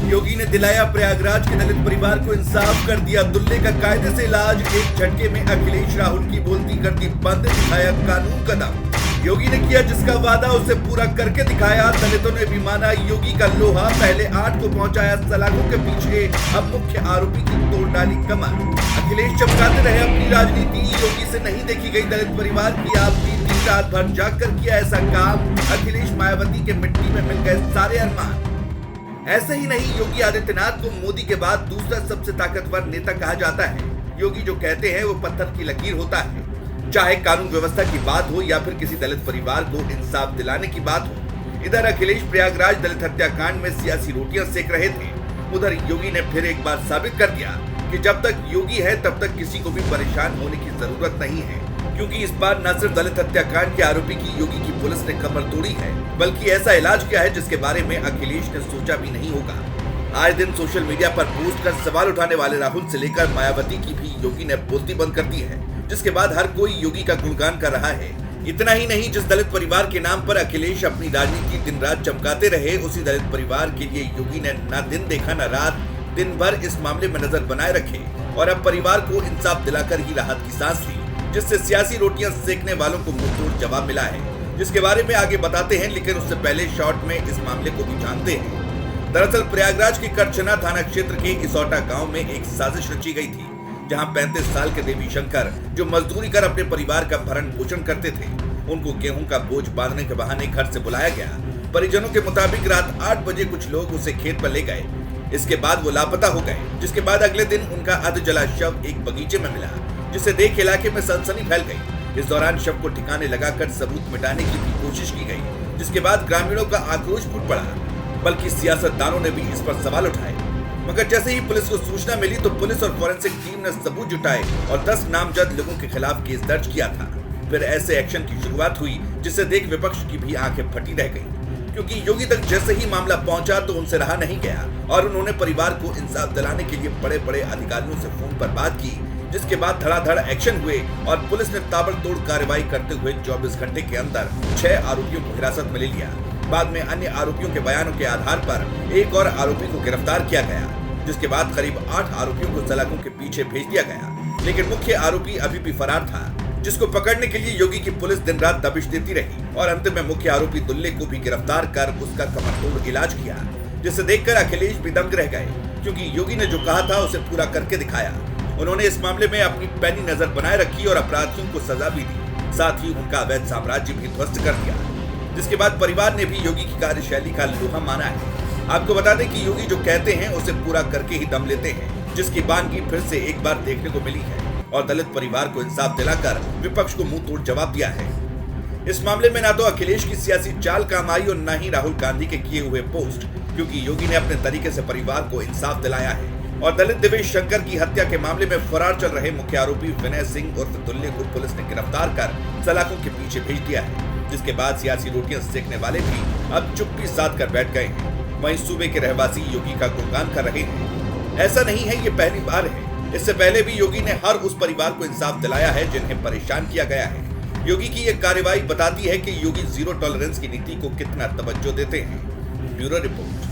योगी ने दिलाया प्रयागराज के दलित परिवार को इंसाफ, कर दिया दुल्ले का कायदे से इलाज। एक झटके में अखिलेश राहुल की बोलती कर दी बंद, दिखाया कानून कदम। योगी ने किया जिसका वादा उसे पूरा करके दिखाया। दलितों ने भी माना योगी का लोहा, पहले 8 को पहुंचाया सलाखों के पीछे, अब मुख्य आरोपी की तोड़ डाली कमर। अखिलेश चमकाते रहे अपनी राजनीति, योगी से नहीं देखी गई दलित परिवार की आपकी। दिन रात भर जाग कर किया ऐसा काम, अखिलेश मायावती के मिट्टी में मिल गए सारे अरमान। ऐसे ही नहीं, योगी आदित्यनाथ को मोदी के बाद दूसरा सबसे ताकतवर नेता कहा जाता है। योगी जो कहते हैं वो पत्थर की लकीर होता है। चाहे कानून व्यवस्था की बात हो या फिर किसी दलित परिवार को इंसाफ दिलाने की बात हो। इधर अखिलेश प्रयागराज दलित हत्याकांड में सियासी रोटियां सेक रहे थे, उधर योगी ने फिर एक बार साबित कर दिया कि जब तक योगी है तब तक किसी को भी परेशान होने की जरूरत नहीं है, क्योंकि इस बार न सिर्फ दलित हत्याकांड के आरोपी की योगी की पुलिस ने कमर तोड़ी है, बल्कि ऐसा इलाज किया है जिसके बारे में अखिलेश ने सोचा भी नहीं होगा। आए दिन सोशल मीडिया पर पोस्ट कर सवाल उठाने वाले राहुल से लेकर मायावती की भी योगी ने बोलती बंद कर दी है, जिसके बाद हर कोई योगी का गुणगान कर रहा है। इतना ही नहीं, जिस दलित परिवार के नाम पर अखिलेश अपनी राजनीति दिन रात चमकाते रहे, उसी दलित परिवार के लिए योगी ने न दिन देखा न रात, दिन भर इस मामले में नजर बनाए रखे और अब परिवार को इंसाफ दिलाकर ही राहत की सांस ली, जिससे सियासी रोटियां सेकने वालों को मुंहतोड़ जवाब मिला है, जिसके बारे में आगे बताते हैं। लेकिन उससे पहले शॉर्ट में इस मामले को भी जानते हैं। दरअसल प्रयागराज के करछना थाना क्षेत्र के इसौटा गांव में एक साजिश रची गई थी, जहां 35 साल के देवी शंकर, जो मजदूरी कर अपने परिवार का भरण पोषण करते थे, उनको गेहूं का बोझ बांधने के बहाने घर से बुलाया गया। परिजनों के मुताबिक रात 8 बजे कुछ लोग उसे खेत पर ले गए। इसके बाद वो लापता हो गए, जिसके बाद अगले दिन उनका अध जला शव एक बगीचे में मिला, जिसे देख इलाके में सनसनी फैल गई। इस दौरान शव को ठिकाने लगाकर सबूत मिटाने की भी कोशिश की गई, जिसके बाद ग्रामीणों का आक्रोश फूट पड़ा, बल्कि सियासतदानों ने भी इस पर सवाल उठाए। मगर जैसे ही पुलिस को सूचना मिली तो पुलिस और फॉरेंसिक टीम ने सबूत जुटाए और 10 नामजद लोगों के खिलाफ केस दर्ज किया था। फिर ऐसे एक्शन की शुरुआत हुई जिसे देख विपक्ष की भी आंखें फटी रह गईं, क्योंकि योगी तक जैसे ही मामला पहुंचा तो उनसे रहा नहीं गया और उन्होंने परिवार को इंसाफ दिलाने के लिए बड़े बड़े अधिकारियों से फोन पर बात की, जिसके बाद धड़ाधड़ एक्शन हुए और पुलिस ने ताबड़तोड़ कार्रवाई करते हुए 24 घंटे के अंदर 6 आरोपियों को हिरासत में ले लिया। बाद में अन्य आरोपियों के बयानों के आधार पर एक और आरोपी को गिरफ्तार किया गया, जिसके बाद करीब 8 आरोपियों को सलाखों के पीछे भेज दिया गया। लेकिन मुख्य आरोपी अभी भी फरार था, जिसको पकड़ने के लिए योगी की पुलिस दिन रात दबिश देती रही और अंत में मुख्य आरोपी दुल्ले को भी गिरफ्तार कर उसका कमरतोड़ इलाज किया, जिसे देखकर अखिलेश भी दंग रह गए, क्योंकि योगी ने जो कहा था उसे पूरा करके दिखाया। उन्होंने इस मामले में अपनी पैनी नजर बनाए रखी और अपराधियों को सजा भी दी, साथ ही उनका अवैध साम्राज्य भी ध्वस्त कर दिया, जिसके बाद परिवार ने भी योगी की कार्यशैली का लोहा माना है। आपको बता दें कि योगी जो कहते हैं उसे पूरा करके ही दम लेते हैं, जिसकी बानगी फिर से एक बार देखने को मिली है और दलित परिवार को इंसाफ दिलाकर विपक्ष को मुंह तोड़ जवाब दिया है। इस मामले में ना तो अखिलेश की सियासी चाल काम आई और न ही राहुल गांधी के किए हुए पोस्ट, क्योंकि योगी ने अपने तरीके से परिवार को इंसाफ दिलाया है और दलित देवेश शंकर की हत्या के मामले में फरार चल रहे मुख्य आरोपी विनय सिंह उर्फ दुल्ले को पुलिस ने गिरफ्तार कर सलाखों के पीछे भेज दिया है, जिसके बाद सियासी रोटियां सेकने वाले भी अब चुप्पी साध कर बैठ गए हैं। वहीं सूबे के रहवासी योगी का गुणगान कर रहे हैं। ऐसा नहीं है ये पहली बार है, इससे पहले भी योगी ने हर उस परिवार को इंसाफ दिलाया है जिन्हें परेशान किया गया है। योगी की ये कार्रवाई बताती है कि योगी जीरो टॉलरेंस की नीति को कितना तवज्जो देते हैं। Bureau report.